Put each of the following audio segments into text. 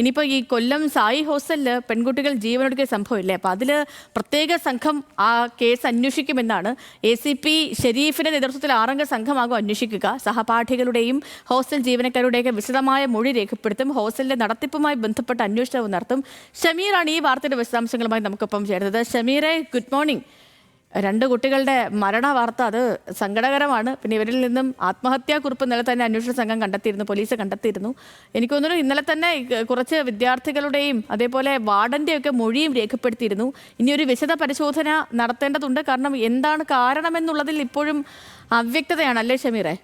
ഇനിയിപ്പോൾ ഈ കൊല്ലം സായി ഹോസ്റ്റലിൽ പെൺകുട്ടികൾ ജീവനൊടുക്കിയ സംഭവമില്ലേ, അപ്പോൾ അതിൽ പ്രത്യേക സംഘം ആ കേസ് അന്വേഷിക്കുമെന്നാണ്. ACP ഷെരീഫിന്റെ നേതൃത്വത്തിൽ 6 സംഘമാകും അന്വേഷിക്കുക. സഹപാഠികളുടെയും ഹോസ്റ്റൽ ജീവനക്കാരുടെയൊക്കെ വിശദമായ മൊഴി രേഖപ്പെടുത്തും. ഹോസ്റ്റലിന്റെ നടത്തിപ്പുമായി ബന്ധപ്പെട്ട അന്വേഷണവും നടത്തും. ഷമീറാണ് ഈ വാർത്തയുടെ വിശദാംശങ്ങളുമായി നമുക്കൊപ്പം ചേരുന്നത്. ഷമീറെ, ഗുഡ് മോർണിംഗ്. 2 കുട്ടികളുടെ മരണ വാർത്ത അത് സങ്കടകരമാണ്. പിന്നെ ഇവരിൽ നിന്നും ആത്മഹത്യാക്കുറിപ്പ് ഇന്നലെ തന്നെ അന്വേഷണ സംഘം കണ്ടെത്തിയിരുന്നു, പോലീസ് കണ്ടെത്തിയിരുന്നു. എനിക്ക് തോന്നുന്നു ഇന്നലെ തന്നെ കുറച്ച് വിദ്യാർത്ഥികളുടെയും അതേപോലെ വാർഡൻ്റെയൊക്കെ മൊഴിയും രേഖപ്പെടുത്തിയിരുന്നു. ഇനിയൊരു വിശദ പരിശോധന നടത്തേണ്ടതുണ്ട്. കാരണം എന്താണ് കാരണമെന്നുള്ളതിൽ ഇപ്പോഴും അവ്യക്തതയാണ്, അല്ലേ ഷമീറെ?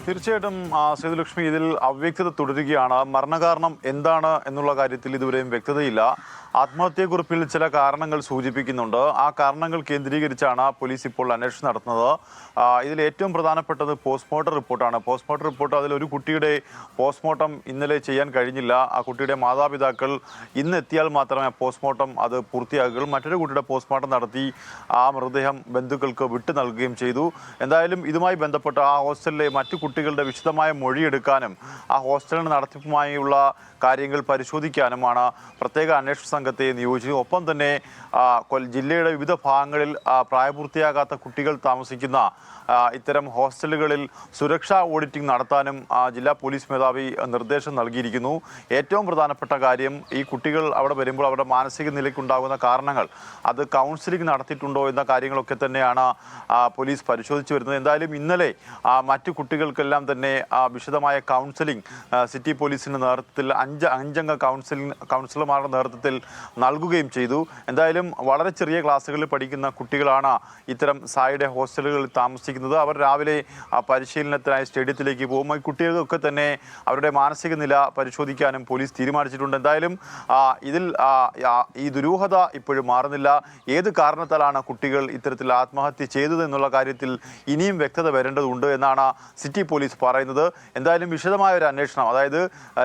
തീർച്ചയായിട്ടും സേതുലക്ഷ്മി, ഇതിൽ അവ്യക്തത തുടരുകയാണ്. മരണകാരണം എന്താണ് എന്നുള്ള കാര്യത്തിൽ ഇതുവരെയും വ്യക്തതയില്ല. ആത്മഹത്യക്കുറിപ്പിൽ ചില കാരണങ്ങൾ സൂചിപ്പിക്കുന്നുണ്ട്. ആ കാരണങ്ങൾ കേന്ദ്രീകരിച്ചാണ് പോലീസ് ഇപ്പോൾ അന്വേഷണം നടത്തുന്നത്. ഇതിൽ ഏറ്റവും പ്രധാനപ്പെട്ടത് പോസ്റ്റ്മോർട്ടം റിപ്പോർട്ടാണ്. പോസ്റ്റ്മോർട്ടം റിപ്പോർട്ട്, അതിലൊരു കുട്ടിയുടെ പോസ്റ്റ്മോർട്ടം ഇന്നലെ ചെയ്യാൻ കഴിഞ്ഞില്ല. ആ കുട്ടിയുടെ മാതാപിതാക്കൾ ഇന്ന് എത്തിയാൽ മാത്രമേ പോസ്റ്റ്മോർട്ടം അത് പൂർത്തിയാകുകയുള്ളൂ. മറ്റൊരു കുട്ടിയുടെ പോസ്റ്റ്മോർട്ടം നടത്തി ആ മൃതദേഹം ബന്ധുക്കൾക്ക് വിട്ടു നൽകുകയും ചെയ്തു. എന്തായാലും ഇതുമായി ബന്ധപ്പെട്ട് ആ ഹോസ്റ്റലിലെ മറ്റു കുട്ടികളുടെ വിശദമായ മൊഴിയെടുക്കാനും ആ ഹോസ്റ്റലിന്റെ നടത്തിപ്പുമായുള്ള കാര്യങ്ങൾ പരിശോധിക്കാനുമാണ് പ്രത്യേക അന്വേഷണ സംഘത്തെ നിയോഗിച്ചത്. ഒപ്പം തന്നെ ജില്ലയുടെ വിവിധ ഭാഗങ്ങളിൽ പ്രായപൂർത്തിയാകാത്ത കുട്ടികൾ താമസിക്കുന്ന ഇത്തരം ഹോസ്റ്റലുകളിൽ സുരക്ഷാ ഓഡിറ്റിംഗ് നടത്താനും ജില്ലാ പോലീസ് മേധാവി നിർദ്ദേശം നൽകിയിരിക്കുന്നു. ഏറ്റവും പ്രധാനപ്പെട്ട കാര്യം, ഈ കുട്ടികൾ അവിടെ വരുമ്പോൾ അവരുടെ മാനസിക നിലയ്ക്കുണ്ടാകുന്ന കാരണങ്ങൾ അത് കൗൺസിലിംഗ് നടത്തിയിട്ടുണ്ടോ എന്ന കാര്യങ്ങളൊക്കെ തന്നെയാണ് പോലീസ് പരിശോധിച്ചു വരുന്നത്. എന്തായാലും ഇന്നലെ മറ്റു കുട്ടികൾക്കെല്ലാം തന്നെ വിശദമായ കൗൺസിലിംഗ് സിറ്റി പോലീസിന്റെ നേതൃത്വത്തിൽ അഞ്ചംഗ കൗൺസിലർമാരുടെ നേതൃത്വത്തിൽ നൽകുകയും ചെയ്തു. എന്തായാലും വളരെ ചെറിയ ക്ലാസ്സുകളിൽ പഠിക്കുന്ന കുട്ടികളാണ് ഇത്തരം സായിയുടെ ഹോസ്റ്റലുകളിൽ താമസിക്കുന്നത്. അവർ രാവിലെ പരിശീലനത്തിനായി സ്റ്റേഡിയത്തിലേക്ക് പോകും. ഈ കുട്ടികൾക്കൊക്കെ തന്നെ അവരുടെ മാനസിക നില പരിശോധിക്കാനും പോലീസ് തീരുമാനിച്ചിട്ടുണ്ട്. എന്തായാലും ഇതിൽ ഈ ദുരൂഹത ഇപ്പോഴും മാറുന്നില്ല. ഏത് കാരണത്താലാണ് കുട്ടികൾ ഇത്തരത്തിൽ ആത്മഹത്യ ചെയ്തത് എന്നുള്ള കാര്യത്തിൽ ഇനിയും വ്യക്തത വരേണ്ടതുണ്ട് എന്നാണ് സിറ്റി പോലീസ് പറയുന്നത്. എന്തായാലും വിശദമായ ഒരു അന്വേഷണം, അതായത്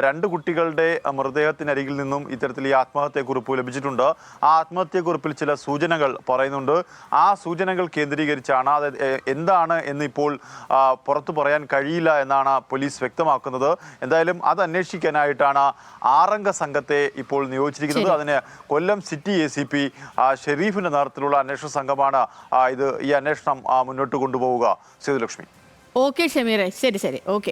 2 കുട്ടികളുടെ മൃതദേഹത്തിനരികിൽ നിന്നും ഇത്തരത്തിൽ ഈ ആത്മഹത്യക്കുറിപ്പ് ലഭിച്ചിട്ടുണ്ട്. ആ ആത്മഹത്യക്കുറിപ്പിൽ ചില സൂചനകൾ പറയുന്നുണ്ട്. ആ സൂചനകൾ കേന്ദ്രീകരിച്ചാണ്, അതായത് എന്താണ് എന്ന് ഇപ്പോൾ പുറത്തു പറയാൻ കഴിയില്ല എന്നാണ് പോലീസ് വ്യക്തമാക്കുന്നത്. എന്തായാലും അത് അന്വേഷിക്കാനായിട്ടാണ് 6 സംഘത്തെ ഇപ്പോൾ നിയോഗിച്ചിരിക്കുന്നത്. അതിന് കൊല്ലം സിറ്റി ACP ഷെരീഫിന്റെ നേതൃത്വത്തിലുള്ള അന്വേഷണ സംഘമാണ് ഈ അന്വേഷണം മുന്നോട്ട് കൊണ്ടുപോവുക. സേതുലക്ഷ്മി. ഓക്കെ ഷമീറെ, ശരി ഓക്കെ.